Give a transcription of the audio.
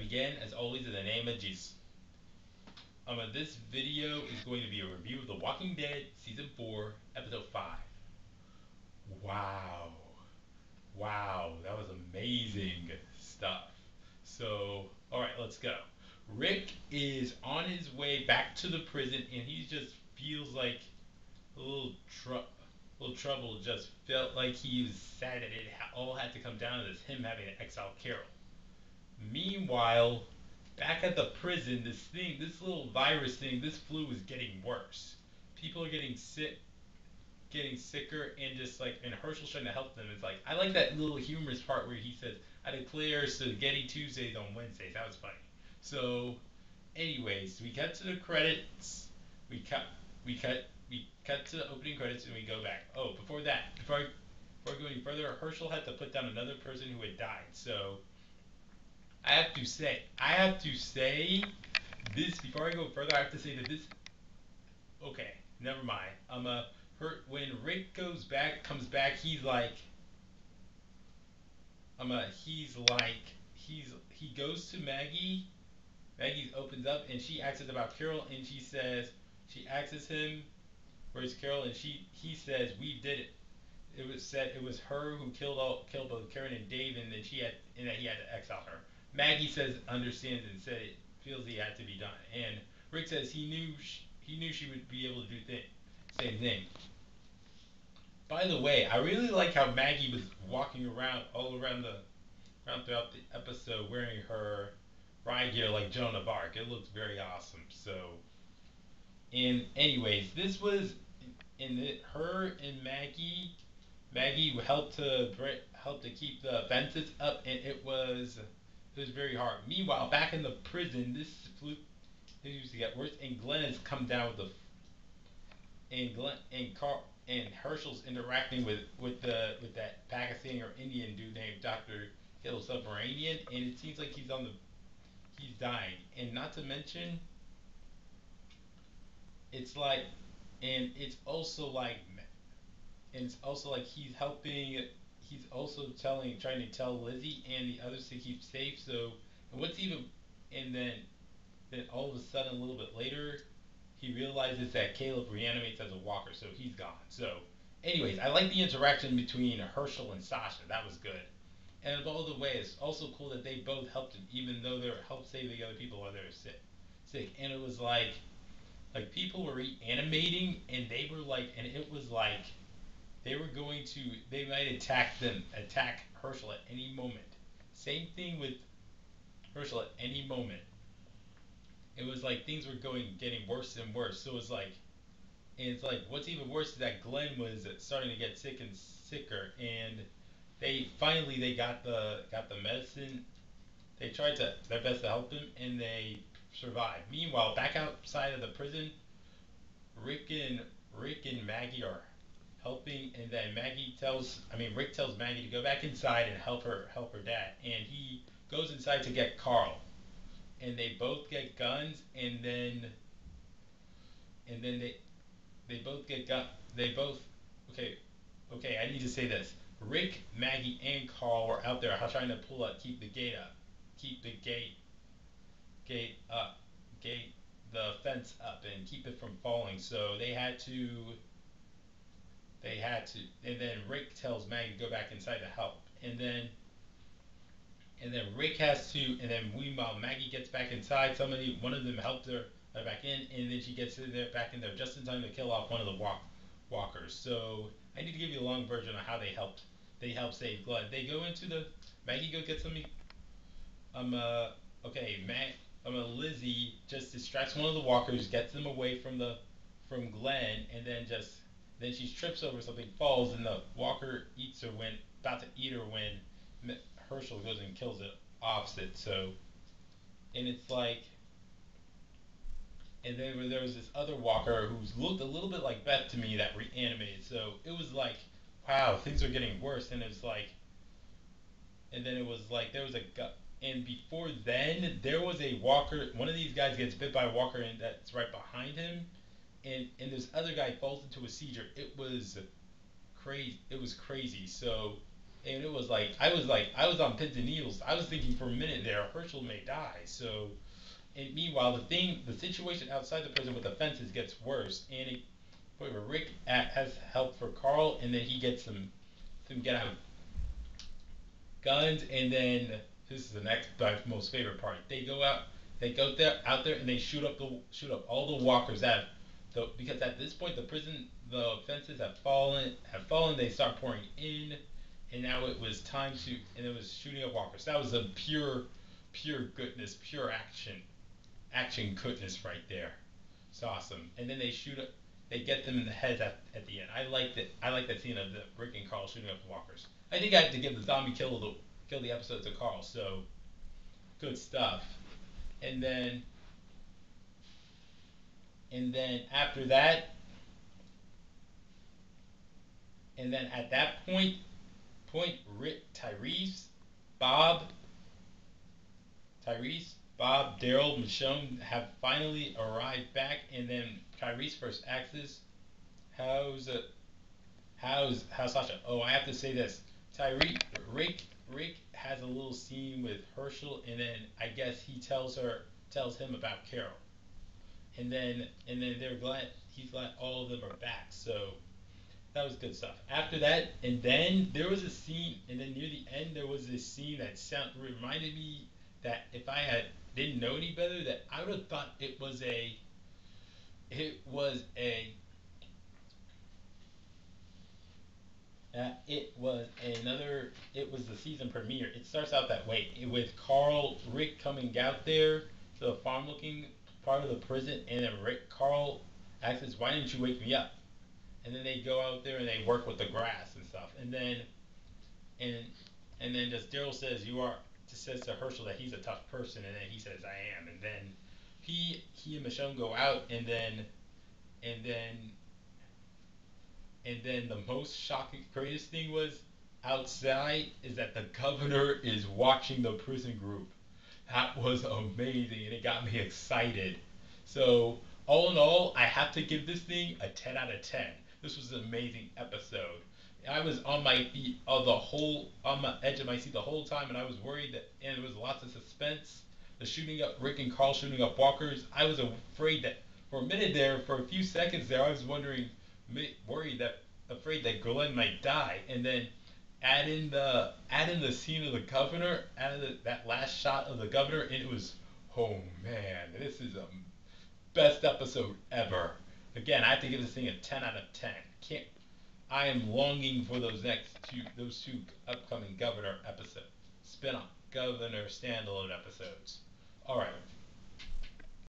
begin, as always, in the name of Jesus. This video is going to be a review of The Walking Dead Season 4, Episode 5. Wow. Wow, that was amazing stuff. So, alright, let's go. Rick is on his way back to the prison and he just feels like a little trouble. Just felt like he was sad that it all had to come down to this, him having to exile Carol. Meanwhile, back at the prison, this little virus thing, this flu is getting worse. People are getting sick, getting sicker, and just like, and Herschel's trying to help them. It's like, I like that little humorous part where he says, I declare spaghetti Tuesdays on Wednesdays. That was funny. So, anyways, we cut to the credits. We cut, we cut to the opening credits, and we go back. Oh, before I go any further, Herschel had to put down another person who had died. So, I have to say this before I go further. I have to say that this. Okay, never mind. When Rick comes back, he goes to Maggie. Maggie opens up and she asks about Carol, and she asks him, "Where's Carol?" And he says, "We did it. It was said it was her who killed both Karen and Dave, and that he had to exile her." Maggie says understands and said it feels he had to be done, and Rick says he knew she would be able to do same thing. By the way, I really like how Maggie was walking around all around throughout the episode wearing her riot gear like Joan of Arc. It looks very awesome. So, and anyways, this was in it, her and Maggie helped to keep the fences up, and it was very hard. Meanwhile, back in the prison, this used to get worse, and Glenn has come down with the and Glenn and Carl and Herschel's interacting with that Pakistani or Indian dude named Doctor Hill Submarinian, and it seems like he's dying, and not to mention it's like, and it's also like he's helping. He's also trying to tell Lizzie and the others to keep safe. So, and what's even, and then all of a sudden, a little bit later, he realizes that Caleb reanimates as a walker, so he's gone. So, anyways, I like the interaction between Hershel and Sasha. That was good. And by the way, it's also cool that they both helped him, even though they were helped save the other people while they were sick. And it was like people were reanimating, and they were like, and it was like they might attack Herschel at any moment. Same thing with Herschel at any moment. It was like things were getting worse and worse. So it's like what's even worse is that Glenn was starting to get sick and sicker, and they got the medicine. They tried their best to help him, and they survived. Meanwhile, back outside of the prison, Rick and Rick and Maggie are helping, and then Rick tells Maggie to go back inside and help her dad, and he goes inside to get Carl, and they both get guns, and then they both get gun they both okay okay I need to say this. Rick, Maggie, and Carl were out there trying to keep the gate up, keep the gate up, gate the fence up, and keep it from falling. So they had to, and then Rick tells Maggie to go back inside to help, and then Rick has to, and then meanwhile Maggie gets back inside. One of them helped her back in, and then she gets in there back in there just in time to kill off one of the walkers. So I need to give you a long version of how they helped. They helped save Glenn. They go into the Maggie go get something. Um uh okay, Lizzie just distracts one of the walkers, gets them away from Glenn, and then she trips over something, falls, and the walker eats her when about to eat her when Herschel goes and kills it opposite. So, and it's like, and then there was this other walker who's looked a little bit like Beth to me that reanimated. So it was like, wow, things are getting worse. And it's like, and then it was like there was a and before then there was a walker. One of these guys gets bit by a walker, and that's right behind him. And this other guy falls into a seizure. It was crazy. It was crazy. So and it was I was on pins and needles. I was thinking for a minute there Hershel may die. So, and meanwhile the situation outside the prison with the fences gets worse, and Rick has help for Carl, and then he gets some get out guns, and then this is the next my most favorite part. They go there out there, and they shoot up all the walkers out. So because at this point the fences have fallen. They start pouring in, and now it was time to, and it was shooting up walkers. That was a pure goodness, pure action goodness right there. It's awesome. And then they get them in the head at the end. I like that scene of the Rick and Carl shooting up the walkers. I think I have to give the zombie kill the episode to Carl. So good stuff. And then after that, and then at that point, Rick, Bob, Bob, Daryl, Michonne have finally arrived back, and then Tyrese first asks, "How's how's Sasha?" Oh, I have to say this. Tyrese, Rick has a little scene with Hershel, and then I guess he tells him about Carol, and then they're glad he's glad all of them are back. So that was good stuff. After that, and then there was a scene, and then near the end there was this scene that reminded me that if I had didn't know any better, that I would have thought it was a it was the season premiere. It starts out that way with Rick coming out there to the farm looking part of the prison, and then Carl asks, "Why didn't you wake me up?" And then they go out there and they work with the grass and stuff, and and then just Daryl says, "You are," just says to Hershel that he's a tough person, and then he says, "I am," and then he and Michonne go out, and then and then the most shocking, greatest thing was outside is that the governor is watching the prison group. That was amazing, and it got me excited. So all in all, I have to give this thing a 10 out of 10. This was an amazing episode. I was on my feet on the edge of my seat the whole time, and I was worried that, and there was lots of suspense. The shooting up, Rick and Carl shooting up walkers. I was afraid that for a minute there, for a few seconds there, I was worried that, afraid that Glenn might die, and then add in the scene of the governor, that last shot of the governor, and it was, oh man, this is a best episode ever. Again, I have to give this thing a 10 out of 10. Can't I am longing for those two upcoming governor episodes, spin-off governor standalone episodes. All right,